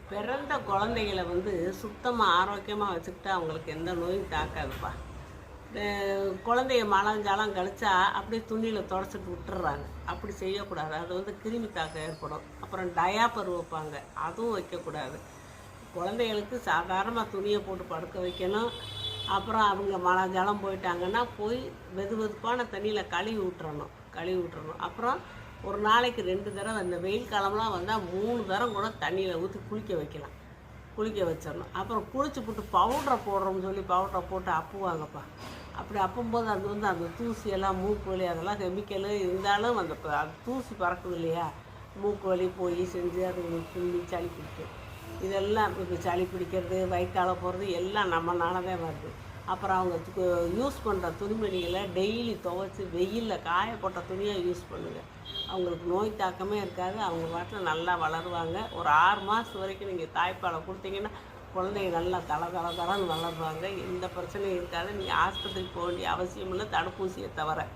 பிறந்த குழந்தைகளை சுத்தமாக ஆரோக்கியமாக வச்சுக்கிட்டா அவங்களுக்கு எந்த நோயும் தாக்காதுப்பா. குழந்தைய மலஞ்சாலம் கழிச்சா அப்படியே துணியில் தொடச்சிட்டு விட்டுறாங்க. அப்படி செய்யக்கூடாது. அது கிருமி தாக்கம் ஏற்படும். அப்புறம் டயாப்பர் வைப்பாங்க, அதுவும் வைக்கக்கூடாது. குழந்தைகளுக்கு சாதாரணமாக துணியை போட்டு படுக்க வைக்கணும். அப்புறம் அவங்க மலஞ்சாலம் போயிட்டாங்கன்னா போய் வெதுவெதுப்பான தண்ணியில் கழுவி விட்டுறணும். அப்புறம் ஒரு நாளைக்கு 2 தடவை, இந்த வெயில் காலம்லாம் வந்தால் 3 தரம் கூட தண்ணியில் ஊற்றி குளிக்க வச்சிடணும். அப்புறம் குளிச்சு போட்டு பவுடரை போடுறோம்னு சொல்லி பவுடரை போட்டு அப்புவாங்கப்பா. அப்படி அப்பும்போது அந்த தூசியெல்லாம் மூக்கு வலி, அதெல்லாம் கெமிக்கலு இருந்தாலும் அந்த தூசி பறக்குது இல்லையா, மூக்கு வலி போய் செஞ்சு அது துள்ளி சளி பிடிக்கும். இதெல்லாம் இப்போ சளி பிடிக்கிறது, வயிற்றால போகிறது எல்லாம் நம்மளால தான் வருது. அப்புறம் அவங்க யூஸ் பண்ணுற துணிமணிகளை டெய்லி துவைச்சி வெயிலில் காய போட்ட துணியாக யூஸ் பண்ணுங்கள். அவங்களுக்கு நோய் தாக்கமே இருக்காது. அவங்க பாட்டில் நல்லா வளருவாங்க. ஒரு 6 மாதம் வரைக்கும் நீங்கள் தாய்ப்பாலை கொடுத்தீங்கன்னா குழந்தைங்க நல்லா தளன்னு வளருவாங்க. எந்த பிரச்சனையும் இருக்காது. நீங்கள் ஆஸ்பத்திரிக்கு போக வேண்டிய அவசியம் இல்லை, தடுப்பூசியை தவிர.